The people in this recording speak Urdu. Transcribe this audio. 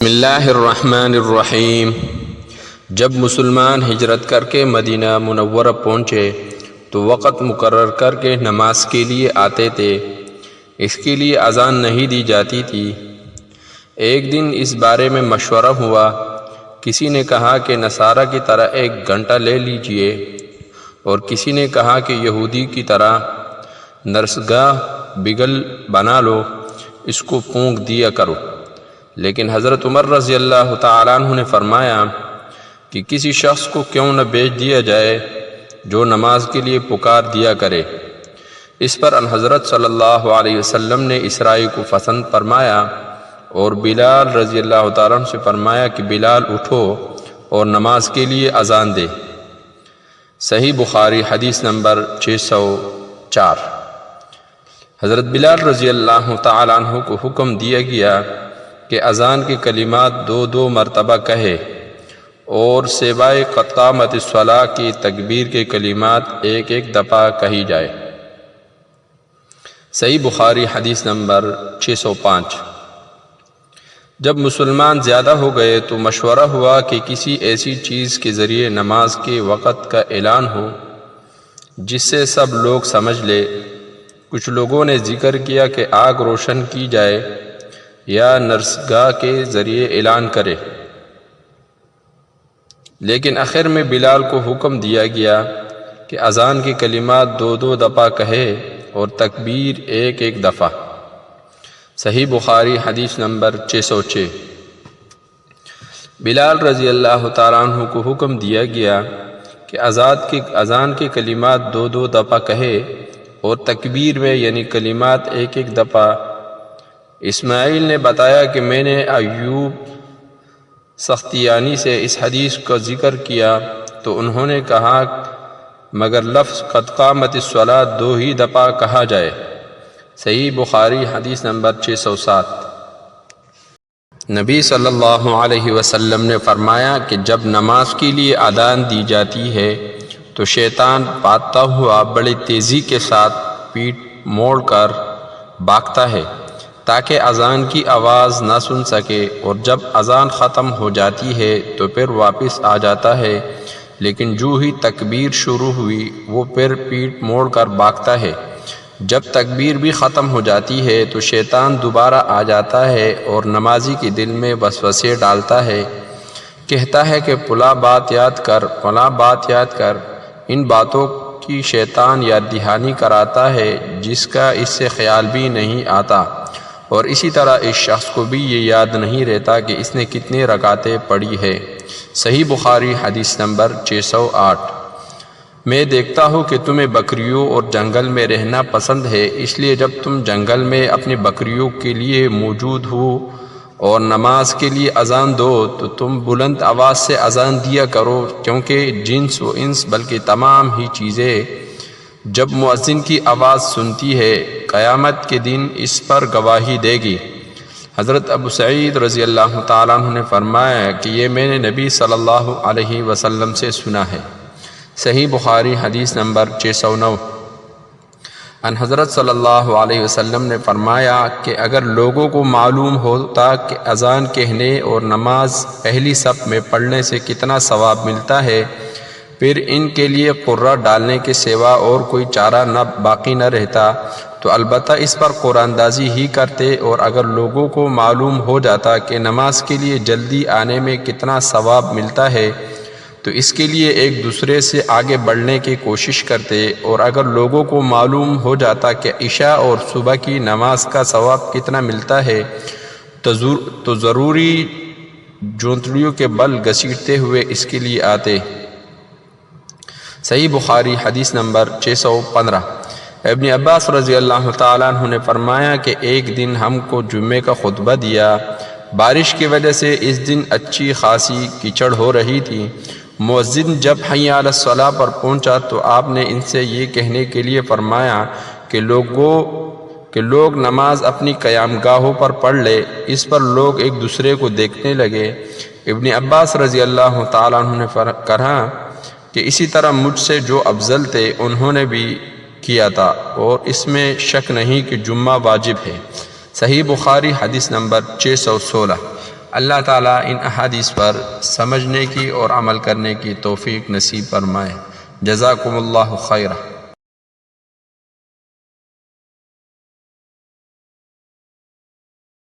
بسم اللہ الرحمن الرحیم۔ جب مسلمان ہجرت کر کے مدینہ منورہ پہنچے تو وقت مقرر کر کے نماز کے لیے آتے تھے۔ اس کے لیے اذان نہیں دی جاتی تھی۔ ایک دن اس بارے میں مشورہ ہوا۔ کسی نے کہا کہ نصارہ کی طرح 1 گھنٹہ لے لیجئے، اور کسی نے کہا کہ یہودی کی طرح نرسگاہ بگل بنا لو، اس کو پھونک دیا کرو۔ لیکن حضرت عمر رضی اللہ تعالیٰ عنہ نے فرمایا کہ کسی شخص کو کیوں نہ بھیج دیا جائے جو نماز کے لیے پکار دیا کرے۔ اس پر ان حضرت صلی اللہ علیہ وسلم نے اس رائے کو پسند فرمایا اور بلال رضی اللہ تعالیٰ عنہ سے فرمایا کہ بلال اٹھو اور نماز کے لیے اذان دے۔ صحیح بخاری حدیث نمبر 604۔ حضرت بلال رضی اللہ تعالیٰ عنہ کو حکم دیا گیا کہ اذان کے کلمات 2 مرتبہ کہے اور سوائے قد قامت الصلاۃ کی تکبیر کے کلمات 1 دفعہ کہی جائے۔ صحیح بخاری حدیث نمبر 605۔ جب مسلمان زیادہ ہو گئے تو مشورہ ہوا کہ کسی ایسی چیز کے ذریعے نماز کے وقت کا اعلان ہو جس سے سب لوگ سمجھ لے۔ کچھ لوگوں نے ذکر کیا کہ آگ روشن کی جائے یا نرسگاہ کے ذریعے اعلان کرے، لیکن آخر میں بلال کو حکم دیا گیا کہ اذان کے کلمات 2 دفعہ کہے اور تکبیر 1 دفعہ۔ صحیح بخاری حدیث نمبر 606۔ بلال رضی اللہ تعالیٰ عنہ کو حکم دیا گیا کہ اذان کے کلمات 2 دفعہ کہے اور تکبیر میں یعنی کلمات 1 دفعہ۔ اسماعیل نے بتایا کہ میں نے ایوب سختیانی سے اس حدیث کا ذکر کیا تو انہوں نے کہا مگر لفظ قد قامت الصلاۃ 2 ہی دفعہ کہا جائے۔ صحیح بخاری حدیث نمبر 607۔ نبی صلی اللہ علیہ وسلم نے فرمایا کہ جب نماز کے لیے اذان دی جاتی ہے تو شیطان بھاگتا ہوا بڑی تیزی کے ساتھ پیٹھ موڑ کر بھاگتا ہے تاکہ اذان کی آواز نہ سن سکے، اور جب اذان ختم ہو جاتی ہے تو پھر واپس آ جاتا ہے، لیکن جو ہی تکبیر شروع ہوئی وہ پھر پیٹھ موڑ کر بھاگتا ہے۔ جب تکبیر بھی ختم ہو جاتی ہے تو شیطان دوبارہ آ جاتا ہے اور نمازی کے دل میں وسوسے ڈالتا ہے، کہتا ہے کہ فلاں بات یاد کر، فلاں بات یاد کر۔ ان باتوں کی شیطان یاد دہانی کراتا ہے جس کا اس سے خیال بھی نہیں آتا، اور اسی طرح اس شخص کو بھی یہ یاد نہیں رہتا کہ اس نے کتنے رکعتیں پڑھی ہے۔ صحیح بخاری حدیث نمبر 608۔ میں دیکھتا ہوں کہ تمہیں بکریوں اور جنگل میں رہنا پسند ہے، اس لیے جب تم جنگل میں اپنی بکریوں کے لیے موجود ہو اور نماز کے لیے اذان دو تو تم بلند آواز سے اذان دیا کرو، کیونکہ جنس و انس بلکہ تمام ہی چیزیں جب مؤذن کی آواز سنتی ہے قیامت کے دن اس پر گواہی دے گی۔ حضرت ابو سعید رضی اللہ تعالیٰ عنہ نے فرمایا کہ یہ میں نے نبی صلی اللہ علیہ وسلم سے سنا ہے۔ صحیح بخاری حدیث نمبر 609۔ ان حضرت صلی اللہ علیہ وسلم نے فرمایا کہ اگر لوگوں کو معلوم ہوتا کہ اذان کہنے اور نماز پہلی صف میں پڑھنے سے کتنا ثواب ملتا ہے، پھر ان کے لیے قرہ ڈالنے کے سوا اور کوئی چارہ باقی نہ رہتا تو البتہ اس پر قرآن اندازی ہی کرتے، اور اگر لوگوں کو معلوم ہو جاتا کہ نماز کے لیے جلدی آنے میں کتنا ثواب ملتا ہے تو اس کے لیے ایک دوسرے سے آگے بڑھنے کی کوشش کرتے، اور اگر لوگوں کو معلوم ہو جاتا کہ عشاء اور صبح کی نماز کا ثواب کتنا ملتا ہے تو ضروری جونتڑیوں کے بل گھسیٹتے ہوئے اس کے لیے آتے۔ صحیح بخاری حدیث نمبر 615۔ ابن عباس رضی اللہ تعالیٰ عنہ نے فرمایا کہ ایک دن ہم کو جمعے کا خطبہ دیا۔ بارش کی وجہ سے اس دن اچھی خاصی کیچڑ ہو رہی تھی۔ مؤذن جب حی علی الصلاۃ پر پہنچا تو آپ نے ان سے یہ کہنے کے لیے فرمایا کہ لوگ نماز اپنی قیام گاہوں پر پڑھ لے۔ اس پر لوگ ایک دوسرے کو دیکھنے لگے۔ ابن عباس رضی اللہ تعالیٰ عنہ نے کہا کہ اسی طرح مجھ سے جو افضل تھے انہوں نے بھی کیا تھا، اور اس میں شک نہیں کہ جمعہ واجب ہے۔ صحیح بخاری حدیث نمبر 616۔ اللہ تعالیٰ ان احادیث پر سمجھنے کی اور عمل کرنے کی توفیق نصیب فرمائے۔ جزاکم اللہ خیرہ۔